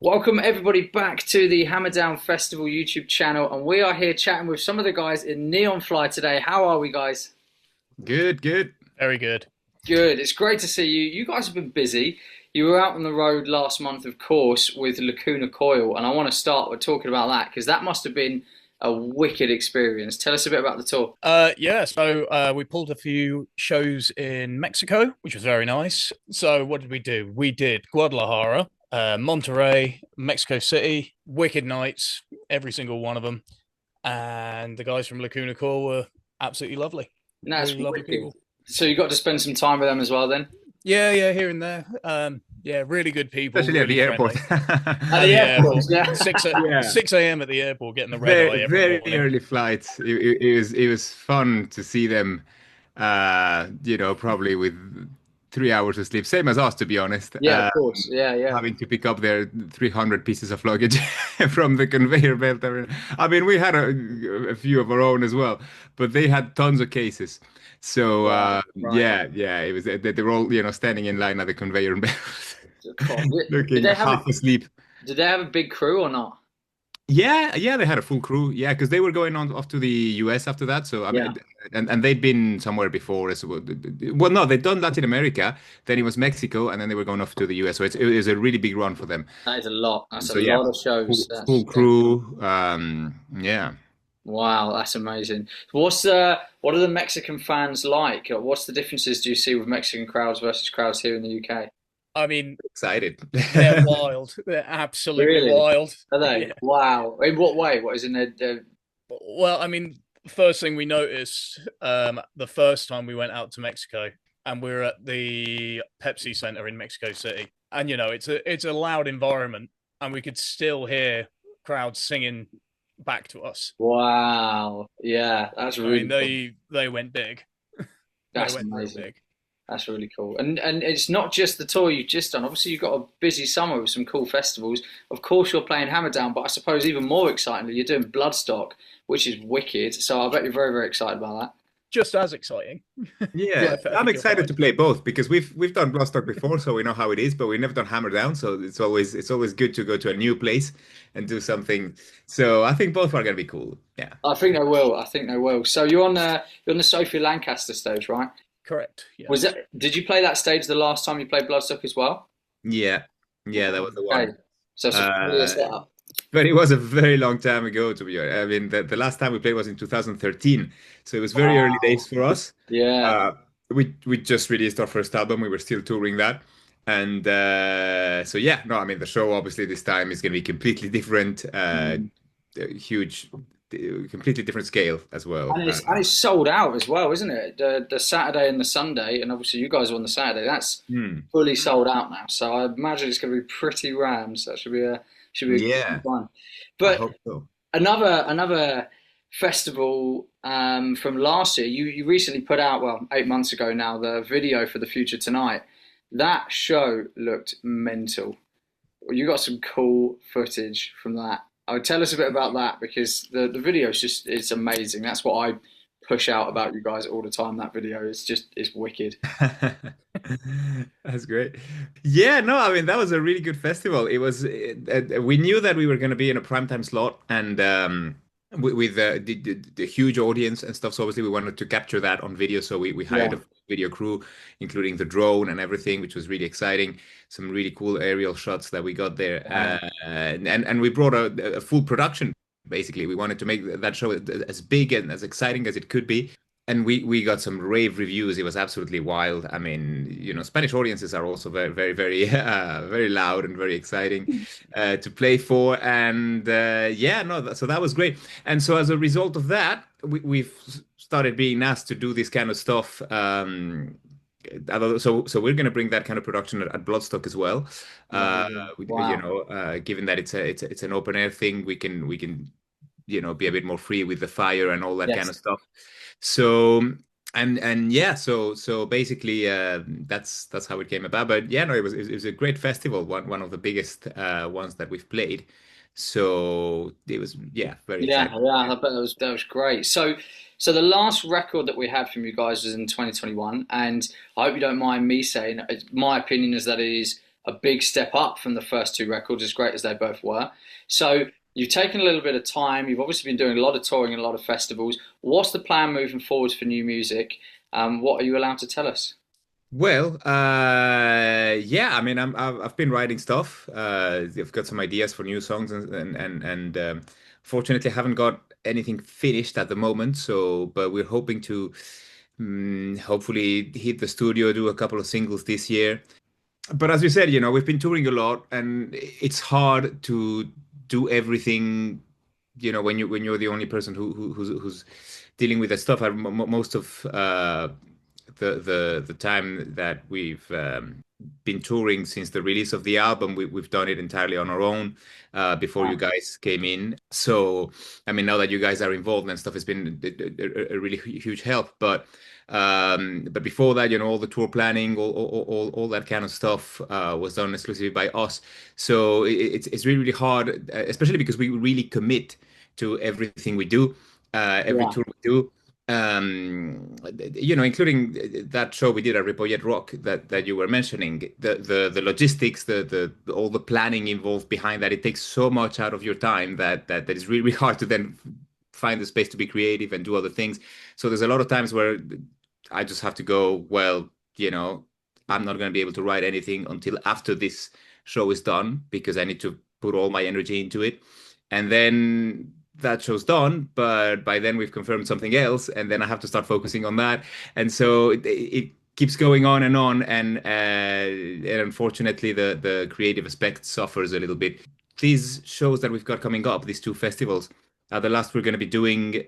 Welcome everybody back to the Hammerdown Festival YouTube channel, and we are here chatting with some of the guys in Neonfly today. How are we, guys? Good, good. Very good. Good. It's great to see you. You guys have been busy. You were out on the road last month, of course, with Lucuna Coil, and I want to start with talking about that because that must have been a wicked experience. Tell us a bit about the tour. So we pulled a few shows in Mexico, which was very nice. So what did we do? We did Guadalajara, Monterrey, Mexico City, wicked nights, every single one of them. And the guys from Lacuna Coil were absolutely lovely. That's Really lovely wicked. people. So you got to spend some time with them as well, then. Yeah, here and there. Yeah, really good people, Especially at really the airport. friendly. At Oh the yeah, airport, yeah. 6 a.m. at the airport, getting the red eye Very, every very morning. early flights. It was fun to see them. Probably with 3 hours of sleep, same as us, to be honest. Yeah, of course. Yeah, yeah. Having to pick up their 300 pieces of luggage from the conveyor belt. I mean, we had a few of our own as well, but they had tons of cases. So Right, right. yeah, it was they were all standing in line at the conveyor belt, Cool. Did looking they have a half asleep. did they have a big crew or not? Yeah, they had a full crew. Yeah, because they were going on off to the US after that. So I Yeah. mean, and they'd been somewhere before as well. Well, no, they'd done Latin America. Then it was Mexico, and then they were going off to the US. So it was a really big run for them. That is a lot. That's a So yeah, lot of shows. full That's crew. Yeah. wow. That's amazing. What are the Mexican fans like? What's the differences do you see with Mexican crowds versus crowds here in the UK? I mean, Excited. they're wild. They're absolutely Really? wild. Are they? Yeah. Wow. In what way? What is in their Well, I mean, first thing we noticed the first time we went out to Mexico, and we were at the Pepsi Center in Mexico City, and it's a loud environment, and we could still hear crowds singing back to us. wow. Yeah, that's I mean, really cool. they went big. They That's went real amazing. big. That's really cool. And it's not just the tour you've just done. Obviously, you've got a busy summer with some cool festivals. Of course, you're playing Hammerdown, but I suppose even more excitingly, you're doing Bloodstock, which is wicked. So I bet you're very, very excited about that. Just as exciting. Yeah, I I'm think you'll excited to find. play both because we've done Bloodstock before, so we know how it is, but we've never done Hammerdown, so it's always good to go to a new place and do something. So I think both are gonna be cool. Yeah. I think they will. I think they will. So you're on the Sophie Lancaster stage, right? Correct. Was Yes. that did you play that stage the last time you played Bloodstock as well? Yeah. Yeah, that was the Okay. one. So it's a familiar Uh, setup. but it was a very long time ago, to be honest. I mean, the last time we played was in 2013, so it was very early days Wow. for us. Yeah. Uh, we just released our first album. We were still touring that, and so yeah, no, I mean the show obviously this time is going to be completely different, huge, completely different scale as well. And it's sold out as well, isn't it? The Saturday and the Sunday, and obviously you guys are on the Saturday. That's Hmm. fully sold out now. So I imagine it's going to be pretty rammed. So that should be Yeah, fun. I But hope so. another festival from last year. You recently put out, well, 8 months ago now, the video for the Future Tonight. That show looked mental. You got some cool footage from that. I would tell us a bit about that because the video is just it's amazing. That's what I push out about you guys all the time. That video is just it's wicked. That's great. Yeah, no, I mean that was a really good festival. It was we knew that we were going to be in a primetime slot and with the huge audience and stuff. So obviously we wanted to capture that on video. So we hired Yeah, a video crew, including the drone and everything, which was really exciting. Some really cool aerial shots that we got there, yeah, and we brought a full production. Basically, we wanted to make that show as big and as exciting as it could be. And we got some rave reviews. It was absolutely wild. I mean, Spanish audiences are also very, very, very, very loud and very exciting to play for. And yeah, no, so that was great. And so as a result of that, we've started being asked to do this kind of stuff. So we're going to bring that kind of production at Bloodstock as well. amazing. Wow. Given that it's an open air thing, we can be a bit more free with the fire and all that kind of Yes. stuff. So and yeah, so basically that's how it came about. But yeah, no, it was a great festival, one of the biggest ones that we've played. So it was, yeah, very Yeah, exciting. yeah, I bet that was great. So the last record that we had from you guys was in 2021, and I hope you don't mind me saying my opinion is that it is a big step up from the first two records, as great as they both were. So you've taken a little bit of time. You've obviously been doing a lot of touring and a lot of festivals. What's the plan moving forward for new music? What are you allowed to tell us? Well, yeah, I mean, I've been writing stuff. I've got some ideas for new songs, and fortunately, haven't got anything finished at the moment. So, but we're hoping to hopefully hit the studio, do a couple of singles this year. But as you said, we've been touring a lot, and it's hard to do everything. When you're the only person who's dealing with that stuff. Most of the time that we've been touring since the release of the album, we've done it entirely on our own before you guys came in. So, I mean, now that you guys are involved and stuff, it's been a really huge help. But before that, all the tour planning, all that kind of stuff was done exclusively by us. So it's really, really hard, especially because we really commit to everything we do, every Yeah. tour we do. Including that show we did at Ripollet Rock that you were mentioning, the logistics, the all the planning involved behind that, it takes so much out of your time that is really, really hard to then find the space to be creative and do other things. So there's a lot of times where I just have to go, well, I'm not going to be able to write anything until after this show is done because I need to put all my energy into it. And then that show's done, but by then we've confirmed something else, and then I have to start focusing on that. And so it keeps going on, and unfortunately, the creative aspect suffers a little bit. These shows that we've got coming up, these two festivals, are the last we're going to be doing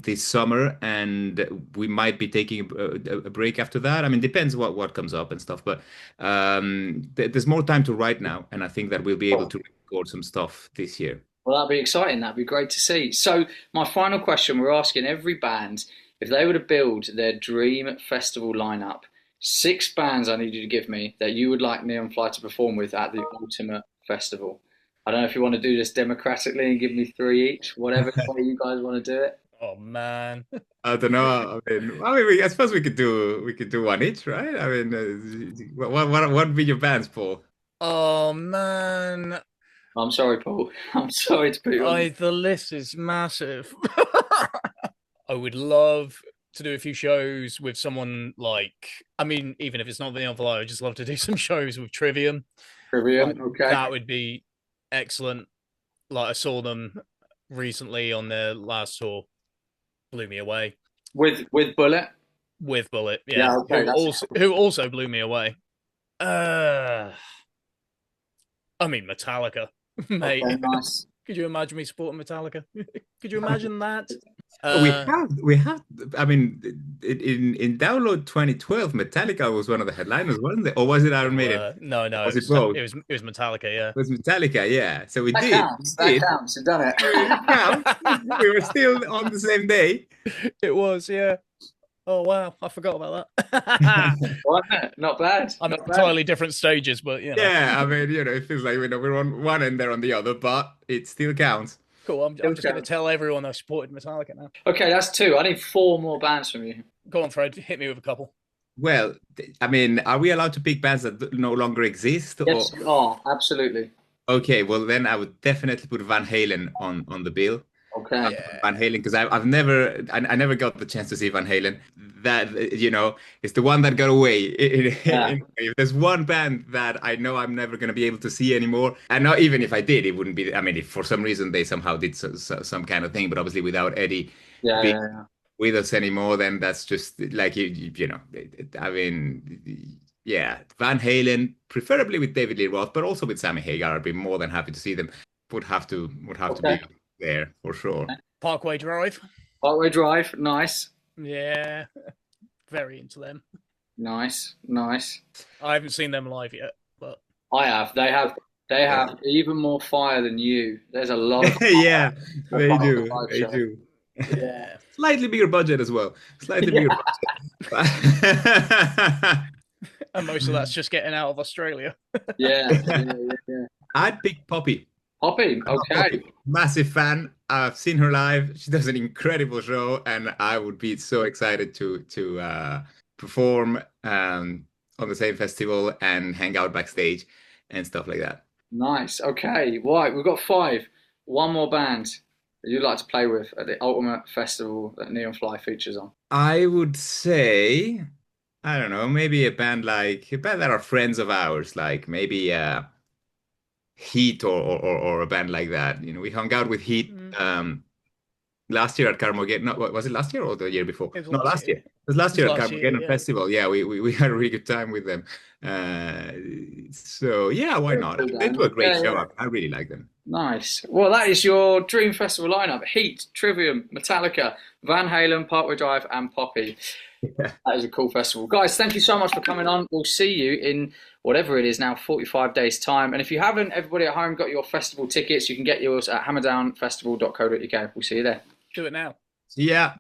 this summer, and we might be taking a break after that. I mean, depends what comes up and stuff, but there's more time to write now, and I think that we'll be able to record some stuff this year. Well, that'd be exciting. That'd be great to see. So, my final question, we're asking every band if they were to build their dream festival lineup, 6 bands I need you to give me that you would like Neonfly to perform with at the ultimate festival. I don't know if you want to do this democratically and give me 3 each, whatever way you guys want to do it. Oh man. I don't know. I suppose we could do one each, right? I mean, what would be your bands, Paul? Oh man. I'm sorry, Paul. I'm sorry to put you on. The list is massive. I would love to do a few shows with someone like, I mean, even if it's not the Neonfly, I'd just love to do some shows with Trivium. Trivium, okay. That would be excellent. Like, I saw them recently on their last tour. Blew me away. With Bullet? With Bullet, yeah. Okay, who also blew me away. I mean, Metallica, mate. Okay, nice. Could you imagine me supporting Metallica? Could you imagine that? We have. I mean, in Download 2012, Metallica was one of the headliners, wasn't it? Or was it Iron Maiden? No. Was it both? It was Metallica, yeah. It was Metallica, yeah. So we That did. counts. That counts. You've done it. It counts. We were still on the same day. It was, yeah. Oh wow, I forgot about that. Wasn't it? Not bad. I'm Not at bad. entirely different stages, but Yeah, I mean, it feels like we're on one end, they're on the other, but it still counts. Cool. I'm just going to tell everyone I supported Metallica now. Okay, that's 2. I need 4 more bands from you. Go on, Fred. Hit me with a couple. Well, I mean, are we allowed to pick bands that no longer exist? Yes, you are. Absolutely. Okay, well then I would definitely put Van Halen on the bill. Okay. Yeah. Van Halen, because I never got the chance to see Van Halen. That is the one that got away. Yeah. If there's one band that I know I'm never going to be able to see anymore, and not even if I did, it wouldn't be. I mean, if for some reason they somehow did some kind of thing, but obviously without Eddie Yeah. with us anymore, then that's just like I mean, yeah, Van Halen, preferably with David Lee Roth, but also with Sammy Hagar. I'd be more than happy to see them. Would have to Okay. be there for sure. Parkway Drive. Parkway Drive. Nice. Yeah. Very into them. Nice. I haven't seen them live yet, but I have. They have even more fire than you. There's a lot of fire. Yeah, they Apart from do. the live They show. do. yeah. Slightly bigger budget as well. Slightly bigger budget. And most of that's just getting out of Australia. Yeah. I'd pick Poppy. Poppy. Okay. Poppy. Massive fan. I've seen her live. She does an incredible show, and I would be so excited to perform. on the same festival and hang out backstage and stuff like that. Nice. Okay. Right. We've got five. One more band that you'd like to play with at the ultimate festival that Neonfly features on. I would say, I don't know, maybe a band that are friends of ours, like maybe Heat or a band like that. We hung out with Heat last year at Carmageddon. No, was it last year or the year before? It was No, last last year. year. It was last It was year at last year, Carmageddon yeah. Festival. Yeah, we had a really good time with them. So yeah, why not? Cool They do band. a great Yeah, show. yeah. I really like them. Nice. Well, that is your dream festival lineup: Heat, Trivium, Metallica, Van Halen, Parkway Drive, and Poppy. Yeah. That is a cool festival. Guys, thank you so much for coming on. We'll see you in whatever it is now, 45 days' time. And if you haven't, everybody at home got your festival tickets, you can get yours at hammerdownfestival.co.uk. We'll see you there. Do it now. Yeah.